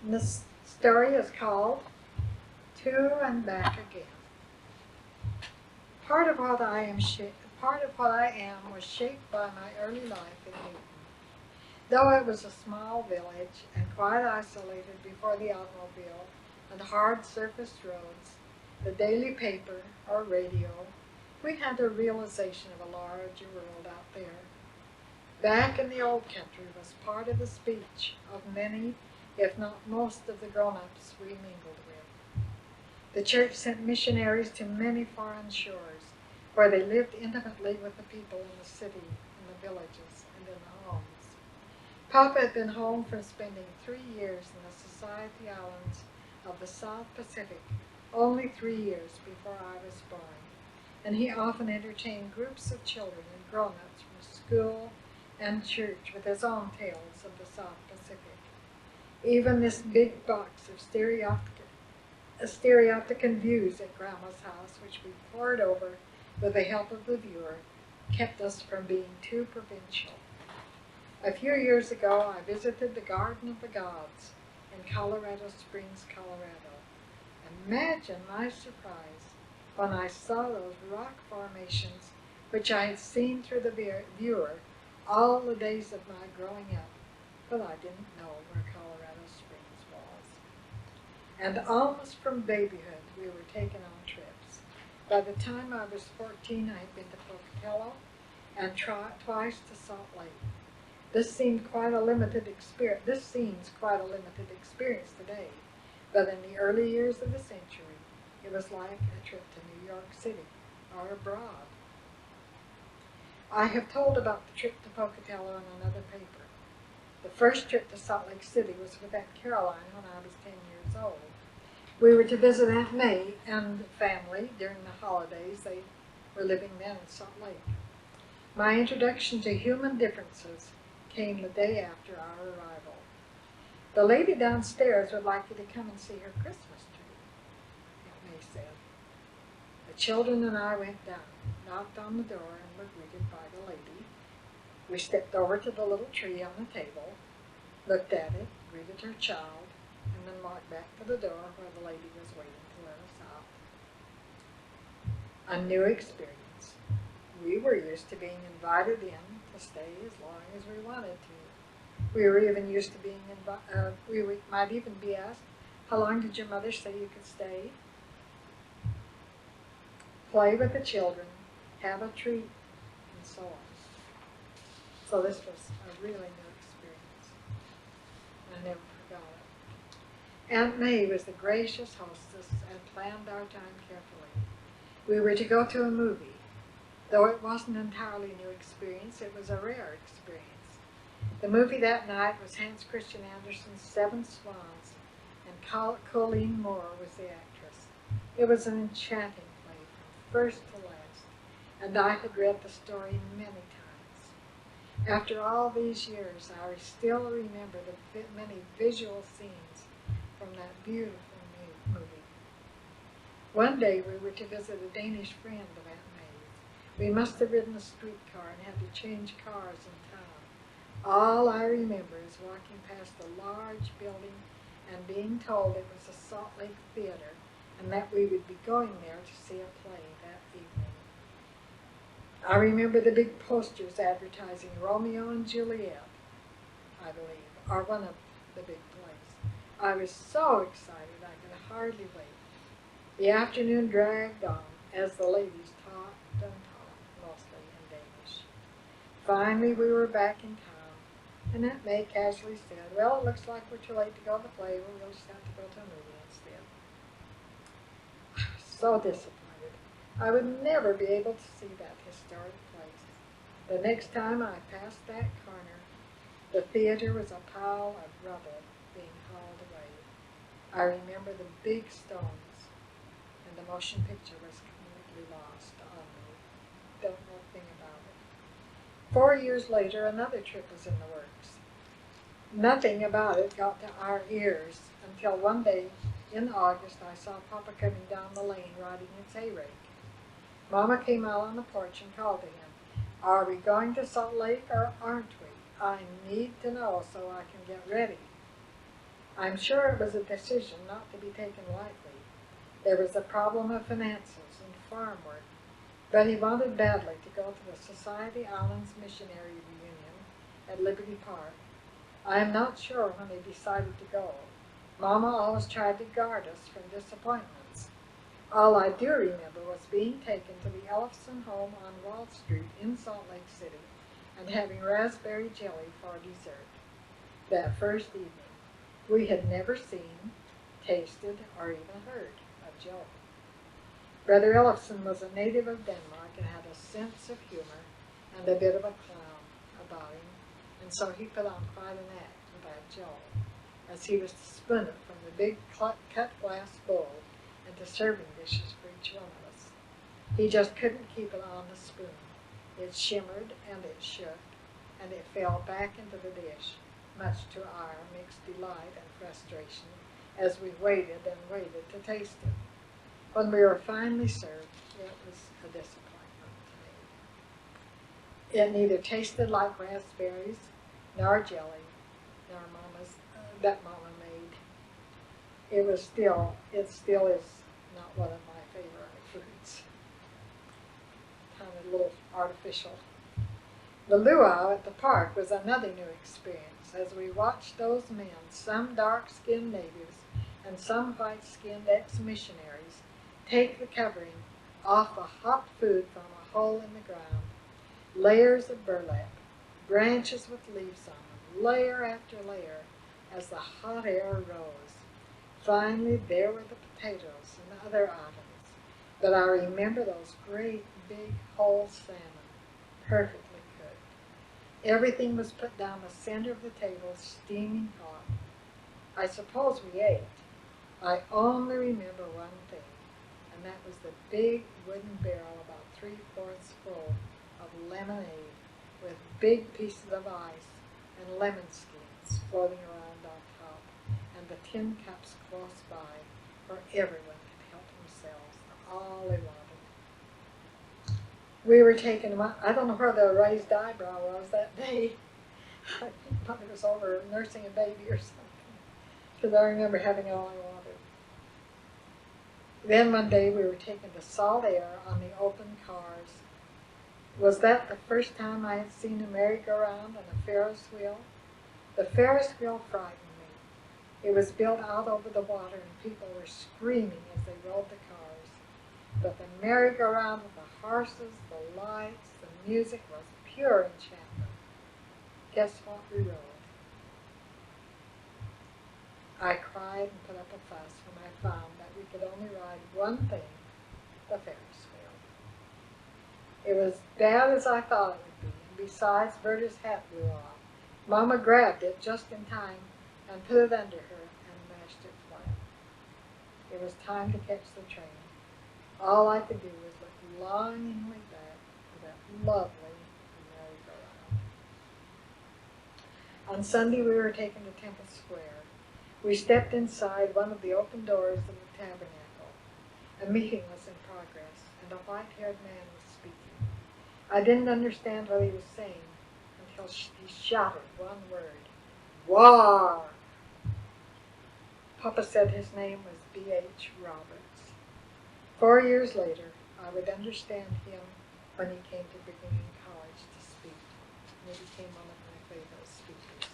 And this story is called To and Back Again. Part of what I am was shaped by my early life in Newton. Though it was a small village and quite isolated before the automobile and hard surfaced roads, the daily paper or radio, we had a realization of a larger world out there. Back in the old country was part of the speech of many, if not most, of the grown-ups we mingled with. The church sent missionaries to many foreign shores, where they lived intimately with the people in the city, in the villages, and in the homes. Papa had been home from spending 3 years in the Society Islands of the South Pacific, only 3 years before I was born, and he often entertained groups of children and grown-ups from school and church with his own tales of the South Pacific. Even this big box of stereopticon views at Grandma's house, which we pored over with the help of the viewer, kept us from being too provincial. A few years ago, I visited the Garden of the Gods in Colorado Springs, Colorado. Imagine my surprise when I saw those rock formations which I had seen through the viewer all the days of my growing up, but I didn't know where Colorado Springs was. And almost from babyhood, we were taken on trips. By the time I was 14, I had been to Pocatello and twice to Salt Lake. This seems quite a limited experience today, but in the early years of the century, it was like a trip to New York City or abroad. I have told about the trip to Pocatello in another paper. The first trip to Salt Lake City was with Aunt Caroline when I was 10 years old. We were to visit Aunt May and family during the holidays. They were living then in Salt Lake. My introduction to human differences came the day after our arrival. The lady downstairs would like you to come and see her Christmas tree, Aunt May said. The children and I went down, knocked on the door, and were greeted by the lady. We stepped over to the little tree on the table, looked at it, greeted her child, and then walked back to the door where the lady was waiting to let us out. A new experience. We were used to being invited in to stay as long as we wanted to. We were even used to being we might even be asked, how long did your mother say you could stay? Play with the children, have a treat, and so on. So this was a really new experience. I never forgot it. Aunt May was the gracious hostess and planned our time carefully. We were to go to a movie. Though it wasn't an entirely new experience, it was a rare experience. The movie that night was Hans Christian Andersen's Seven Swans, and Colleen Moore was the actress. It was an enchanting play from first to last, and I had read the story many times. After all these years, I still remember the many visual scenes from that beautiful movie. One day we were to visit a Danish friend of Aunt May's. We must have ridden a streetcar and had to change cars in town. All I remember is walking past a large building and being told it was a Salt Lake Theater and that we would be going there to see a play that evening. I remember the big posters advertising Romeo and Juliet, I believe, or one of the big plays. I was so excited I could hardly wait. The afternoon dragged on as the ladies talked and talked, mostly in Danish. Finally, we were back in town, and Aunt May casually said, well, it looks like we're too late to go to the play. We'll just have to go to a movie instead. I was so disappointed. I would never be able to see that historic place. The next time I passed that corner, the theater was a pile of rubble being hauled away. I remember the big stones, and the motion picture was completely lost on me. Don't know a thing about it. 4 years later, another trip was in the works. Nothing about it got to our ears until one day in August I saw Papa coming down the lane riding his hay rake. Mama came out on the porch and called to him, are we going to Salt Lake or aren't we? I need to know so I can get ready. I'm sure it was a decision not to be taken lightly. There was a problem of finances and farm work, but he wanted badly to go to the Society Islands Missionary Reunion at Liberty Park. I am not sure when they decided to go. Mama always tried to guard us from disappointments. All I do remember was being taken to the Ellefson home on Wall Street in Salt Lake City and having raspberry jelly for dessert. That first evening, we had never seen, tasted, or even heard of jelly. Brother Ellefson was a native of Denmark and had a sense of humor and a bit of a clown about him, and so he put on quite an act about jelly, as he was to spoon it from the big cut glass bowl into serving dishes for each one of us. He just couldn't keep it on the spoon. It shimmered and it shook, and it fell back into the dish, much to our mixed delight and frustration as we waited and waited to taste it. When we were finally served, it was a disappointment to me. It neither tasted like raspberries, nor jelly, nor that Mama made. It still is not one of my favorite foods. Kind of a little artificial. The luau at the park was another new experience as we watched those men, some dark-skinned natives and some white-skinned ex-missionaries, take the covering off the hot food from a hole in the ground, layers of burlap, branches with leaves on them, layer after layer, as the hot air rose. Finally, there were the potatoes and the other items, but I remember those great big whole salmon, perfectly cooked. Everything was put down the center of the table, steaming hot. I suppose we ate. I only remember one thing, and that was the big wooden barrel about 3/4 full of lemonade with big pieces of ice and lemon skins floating around on top, and the tin cups close by where everyone could help themselves to all they wanted. We were taking, I don't know where the raised eyebrow was that day. I think Mother was over nursing a baby or something, because I remember having all I wanted. Then one day we were taken to Salt Aire on the open cars. Was that the first time I had seen a merry-go-round and a Ferris wheel? The Ferris wheel frightened me. It was built out over the water and people were screaming as they rolled the cars. But the merry-go-round with the horses, the lights, the music was pure enchantment. Guess what we rode? I cried and put up a fuss when I found that we could only ride one thing, the Ferris wheel. It was bad as I thought it would be, and besides, Berta's hat blew off. Mama grabbed it just in time and put it under her and mashed it flat. It was time to catch the train. All I could do was look longingly back to that lovely merry-go-round. On Sunday we were taken to Temple Square. We stepped inside one of the open doors of the Tabernacle. A meeting was in progress, and a white-haired man was speaking. I didn't understand what he was saying until he shouted one word, "War!" Papa said his name was B.H. Roberts. 4 years later, I would understand him when he came to Brigham Young College to speak, and he became one of my favorite speakers.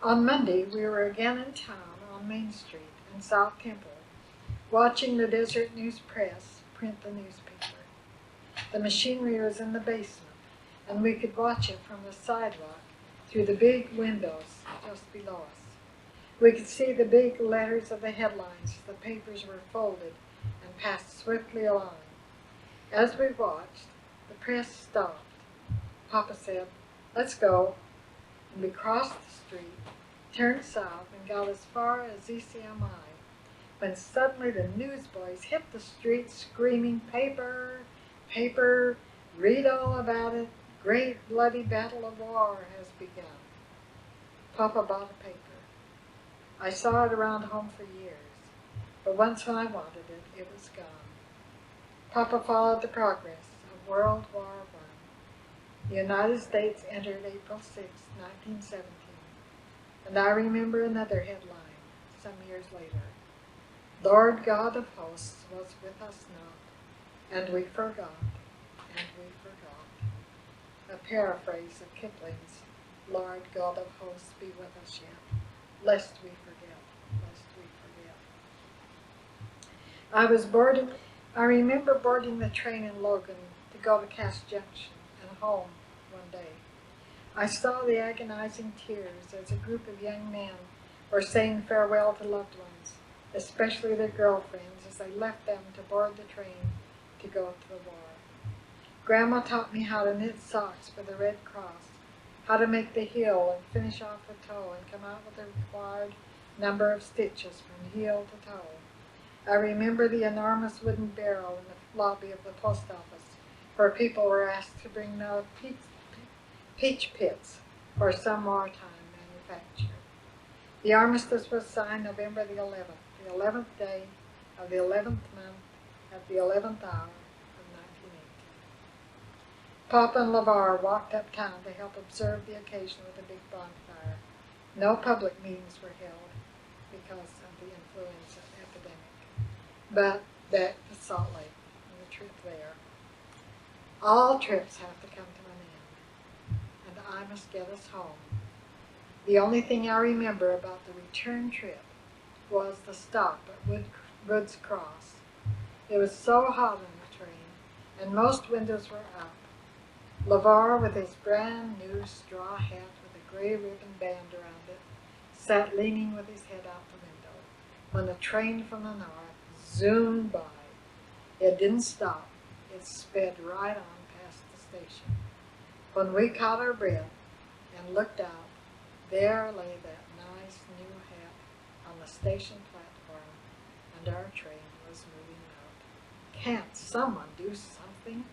On Monday, we were again in town on Main Street in South Temple, watching the Desert News Press print the newspaper. The machinery was in the basement, and we could watch it from the sidewalk through the big windows just below us. We could see the big letters of the headlines as the papers were folded and passed swiftly along. As we watched, the press stopped. Papa said, "Let's go." And we crossed the street, turned south, and got as far as ZCMI, when suddenly the newsboys hit the street screaming, "Paper! Paper! Read all about it! Great bloody battle of war has begun." Papa bought a paper. I saw it around home for years, but once when I wanted it, it was gone. Papa followed the progress of World War I. The United States entered April 6, 1917, and I remember another headline some years later. Lord God of hosts was with us not, and we forgot, and we forgot. A paraphrase of Kipling's Lord God of hosts be with us yet, lest we forget, lest we forget. I remember boarding the train in Logan to go to Cass Junction and home one day. I saw the agonizing tears as a group of young men were saying farewell to loved ones, especially their girlfriends, as they left them to board the train to go to the war. Grandma taught me how to knit socks for the Red Cross, how to make the heel and finish off the toe and come out with the required number of stitches from heel to toe. I remember the enormous wooden barrel in the lobby of the post office where people were asked to bring the peach pits for some wartime manufacture. The armistice was signed November the 11th day of the 11th month at the 11th hour of 1918. Papa and LeVar walked uptown to help observe the occasion with a big bonfire. No public meetings were held because of the influenza epidemic. But back to Salt Lake and the trip there. All trips have to come to an end, and I must get us home. The only thing I remember about the return trip was the stop at Woods Cross. It was so hot on the train, and most windows were up. LeVar, with his brand new straw hat with a gray ribbon band around it, sat leaning with his head out the window when the train from the north zoomed by. It didn't stop. It sped right on past the station. When we caught our breath and looked out, there lay that nice new hat on the station platform, and our train was moving out. Can't someone do something?